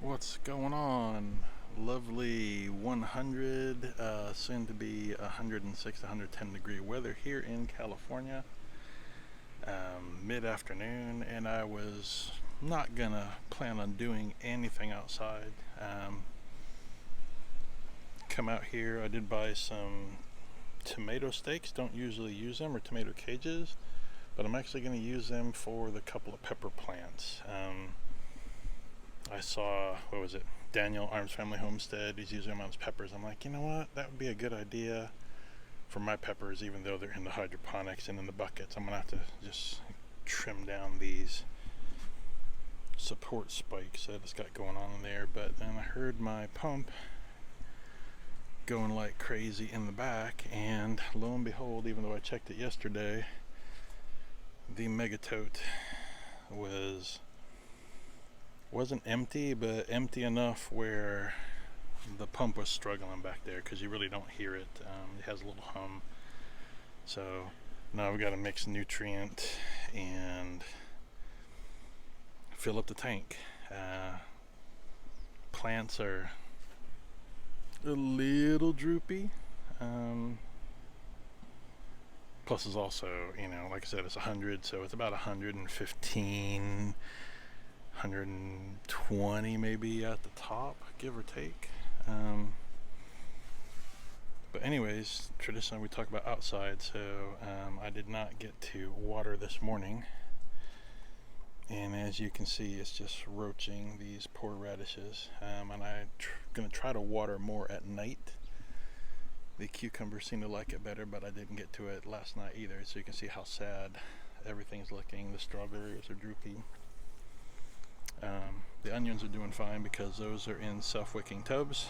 What's going on? Lovely 100, soon to be 106 to 110 degree weather here in California. Mid-afternoon, and I was not gonna plan on doing anything outside. Come out here, I did buy some tomato steaks. Don't usually use them, or tomato cages, but I'm actually going to use them for the couple of pepper plants. I saw, Daniel Arms Family Homestead, he's using them on his peppers. I'm like, you know what, that would be a good idea for my peppers, even though they're in the hydroponics and in the buckets. I'm going to have to just trim down these support spikes that it's got going on in there. But then I heard my pump going like crazy in the back, and lo and behold, even though I checked it yesterday, the megatote wasn't empty, but empty enough where the pump was struggling back there, because you really don't hear it. It has a little hum. So now we've got to mix nutrient and fill up the tank. Plants are a little droopy. Plus is also, like I said, it's 100, so it's about 115, 120 maybe at the top, give or take. But anyways, traditionally we talk about outside, so I did not get to water this morning. And as you can see, it's just roaching these poor radishes. And I'm going to try to water more at night. The cucumbers seem to like it better, but I didn't get to it last night either. So you can see how sad everything's looking. The strawberries are droopy. The onions are doing fine because those are in self-wicking tubs.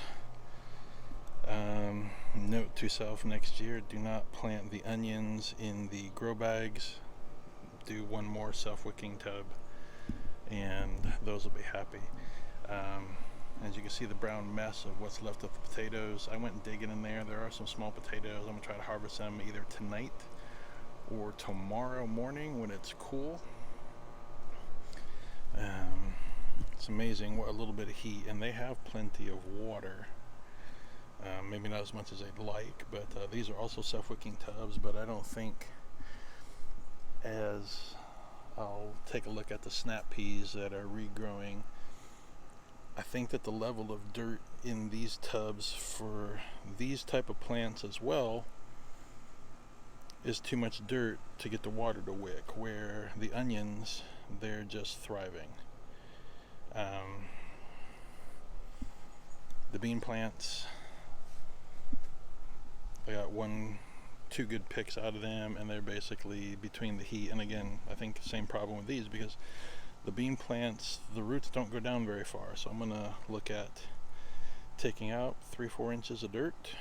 Note to self, next year, do not plant the onions in the grow bags. Do one more self-wicking tub, and those will be happy. As you can see, the brown mess of what's left of the potatoes, I went digging in there. There are some small potatoes. I'm going to try to harvest them either tonight or tomorrow morning when it's cool. It's amazing what a little bit of heat, and they have plenty of water. Maybe not as much as they'd like, but these are also self-wicking tubs, but I don't think, as I'll take a look at the snap peas that are regrowing, I think that the level of dirt in these tubs for these type of plants as well is too much dirt to get the water to wick, where the onions, they're just thriving. The bean plants, I got two good picks out of them, and they're basically between the heat, and again, I think same problem with these, because the bean plants, the roots don't go down very far. So I'm going to look at taking out 3-4 inches of dirt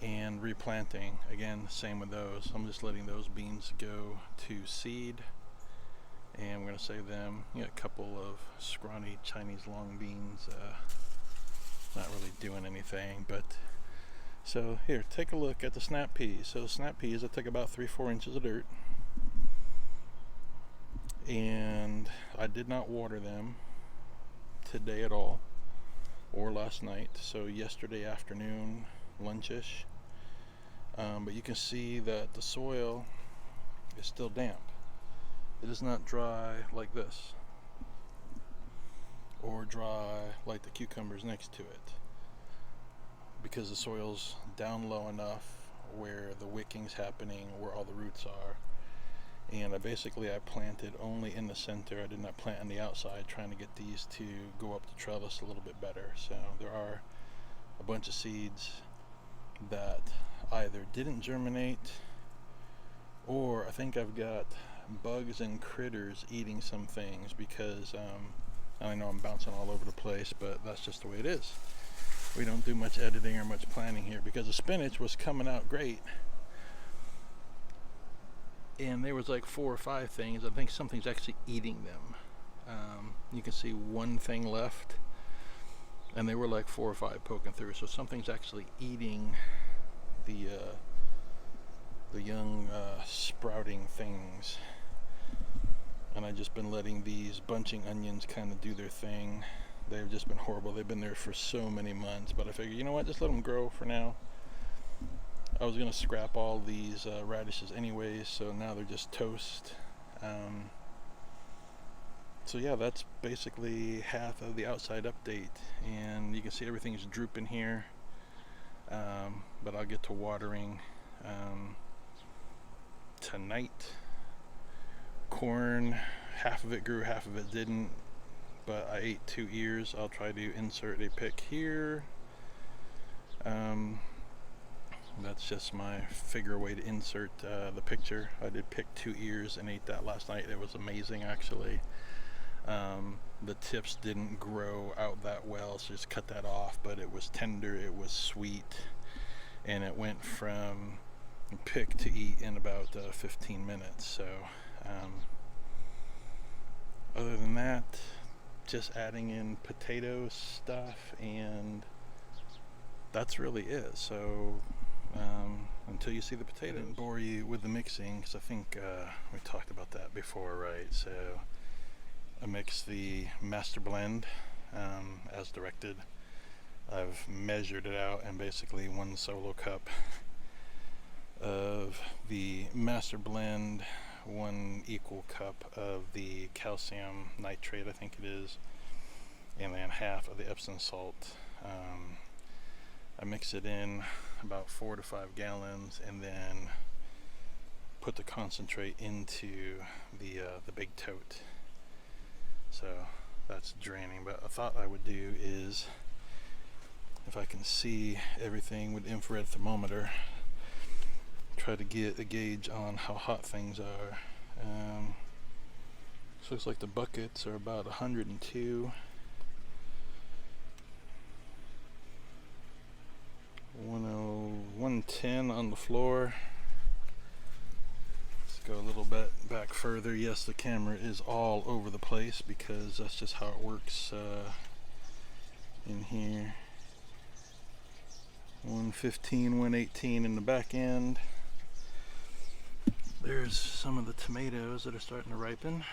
and replanting. Again, same with those. I'm just letting those beans go to seed, and we're going to save them. A couple of scrawny Chinese long beans, not really doing anything, but so here, take a look at the snap peas. So snap peas, I took about 3-4 inches of dirt, and I did not water them today at all, or last night, so yesterday afternoon, lunchish. But you can see that the soil is still damp. It is not dry like this, or dry like the cucumbers next to it, because the soil's down low enough where the wicking's happening, where all the roots are. And I planted only in the center. I did not plant on the outside, trying to get these to go up the trellis a little bit better. So there are a bunch of seeds that either didn't germinate, or I think I've got bugs and critters eating some things, because I know I'm bouncing all over the place, but that's just the way it is. We don't do much editing or much planning here, because the spinach was coming out great, and there was like 4 or 5 things. I think something's actually eating them. You can see one thing left, and they were like 4 or 5 poking through. So something's actually eating the young sprouting things. and I've just been letting these bunching onions kind of do their thing. They've just been horrible. They've been there for so many months, but I figured, you know what, just let them grow for now. I was gonna scrap all these radishes anyways, so now they're just toast. So yeah, that's basically half of the outside update, and you can see everything's drooping here, but I'll get to watering tonight. Corn, half of it grew, half of it didn't, but I ate 2 ears. I'll try to insert a pic here. That's just my figure way to insert the picture. I did pick 2 ears and ate that last night. It was amazing, actually. The tips didn't grow out that well, so just cut that off, but it was tender, it was sweet, and it went from pick to eat in about 15 minutes. So other than that, just adding in potato stuff, and that's really it. So until you see the potatoes, I didn't bore you with the mixing, because I think we talked about that before, right? So I mix the master blend as directed. I've measured it out, and basically 1 solo cup of the master blend, 1 equal cup of the calcium nitrate, I think it is, and then half of the Epsom salt. I mix it in about 4 to 5 gallons, and then put the concentrate into the big tote. So that's draining. But a thought I would do is, if I can see everything with the infrared thermometer, try to get a gauge on how hot things are. So looks like the buckets are about 102. 110 on the floor. Let's go a little bit back further. Yes, the camera is all over the place because that's just how it works in here. 115, 118 in the back end. There's some of the tomatoes that are starting to ripen.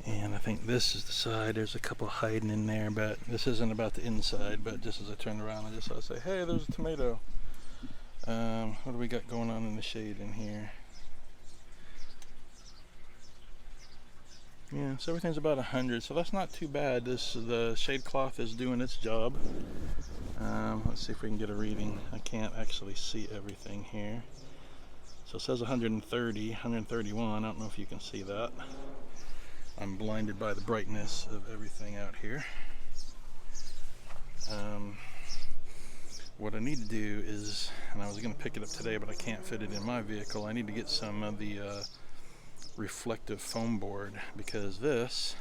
And I think this is the side. There's a couple hiding in there, but this isn't about the inside. But just as I turned around, I just saw, say, hey, there's a tomato. What do we got going on in the shade in here? Yeah, so everything's about 100, so that's not too bad. The shade cloth is doing its job. Let's see if we can get a reading. I can't actually see everything here. So it says 130, 131. I don't know if you can see that. I'm blinded by the brightness of everything out here. What I need to do is, and I was going to pick it up today, but I can't fit it in my vehicle. I need to get some of the reflective foam board, because this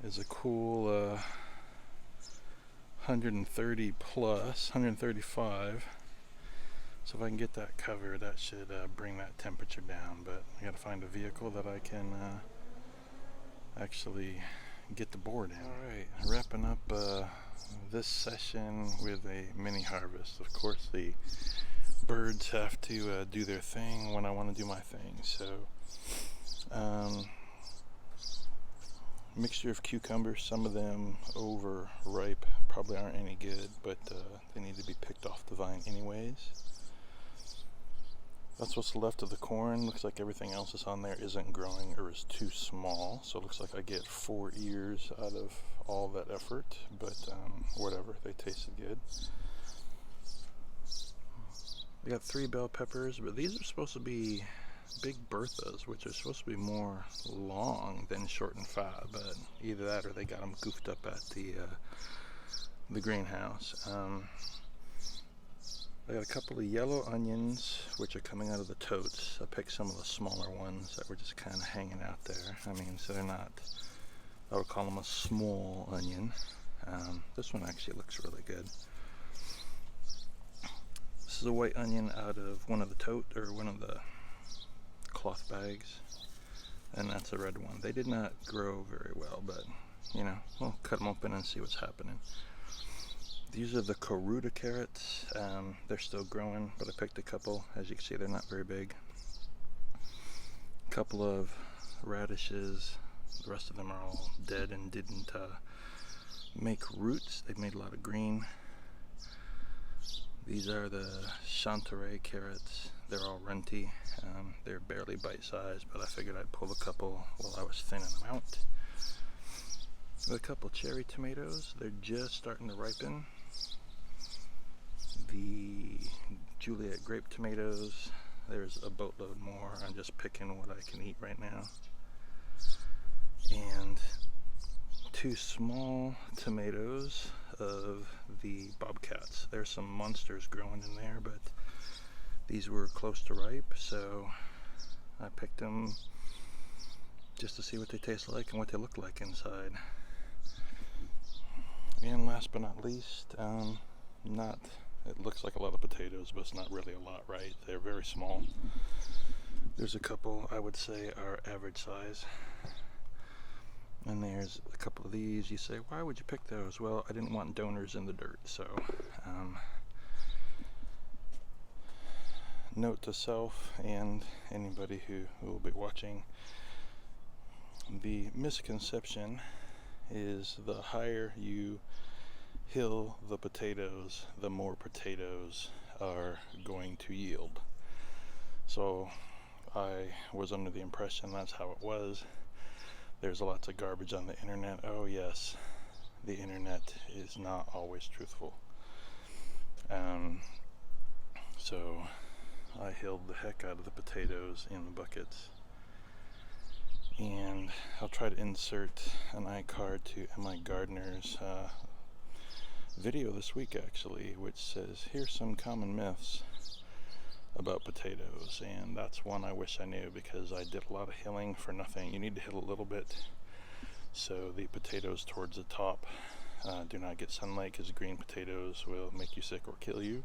is a cool 130 plus, 135. So if I can get that covered, that should bring that temperature down. But I got to find a vehicle that I can actually get the board in. Alright, wrapping up this session with a mini harvest. Of course, the birds have to do their thing when I want to do my thing. So mixture of cucumbers, some of them overripe, probably aren't any good, but they need to be picked off the vine anyways. That's what's left of the corn. Looks like everything else is on there isn't growing or is too small, so it looks like I get 4 ears out of all that effort, but whatever, they tasted good. I got 3 bell peppers, but these are supposed to be big Berthas, which are supposed to be more long than short and fat, but either that or they got them goofed up at the greenhouse. I got a couple of yellow onions, which are coming out of the totes. I picked some of the smaller ones that were just kind of hanging out there. I mean, so they're not, I would call them a small onion. This one actually looks really good. This is a white onion out of one of the one of the cloth bags, and that's a red one. They did not grow very well, but you know, we'll cut them open and see what's happening. These are the Koruta carrots. They're still growing, but I picked a couple. As you can see, they're not very big. A couple of radishes. The rest of them are all dead and didn't make roots. They've made a lot of green. These are the Chantilly carrots. They're all runty. They're barely bite-sized, but I figured I'd pull a couple while I was thinning them out. A couple cherry tomatoes. They're just starting to ripen. The Juliet grape tomatoes. There's a boatload more. I'm just picking what I can eat right now. And 2 small tomatoes of the bobcats. There's some monsters growing in there, but these were close to ripe, so I picked them just to see what they taste like and what they look like inside. And last but not least, it looks like a lot of potatoes, but it's not really a lot, right? They're very small. There's a couple I would say are average size. And there's a couple of these. You say, why would you pick those? Well, I didn't want donors in the dirt, so note to self and anybody who will be watching, the misconception is the higher you hill the potatoes, the more potatoes are going to yield. So I was under the impression that's how it was. There's lots of garbage on the internet. Oh yes, the internet is not always truthful. So I hilled the heck out of the potatoes in the buckets. And I'll try to insert an iCard to Emma Gardner's video this week actually, which says, here's some common myths about potatoes, and that's one I wish I knew because I did a lot of hilling for nothing. You need to hill a little bit so the potatoes towards the top do not get sunlight, because green potatoes will make you sick or kill you.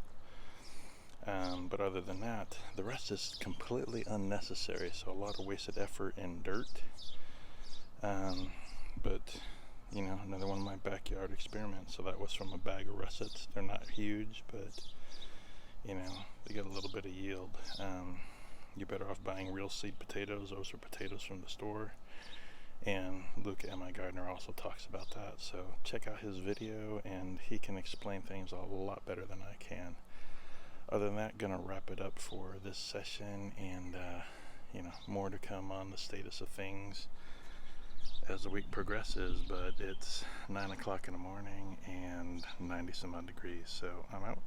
But other than that, the rest is completely unnecessary, so a lot of wasted effort in dirt. But you know, another one of my backyard experiments. So that was from a bag of russets. They're not huge, but you know, they get a little bit of yield. You're better off buying real seed potatoes. Those are potatoes from the store. And Luke M.I. Gardner also talks about that. So check out his video, and he can explain things a lot better than I can. Other than that, gonna wrap it up for this session, and you know, more to come on the status of things as the week progresses. But it's 9 o'clock in the morning and 90 some odd degrees, so I'm out.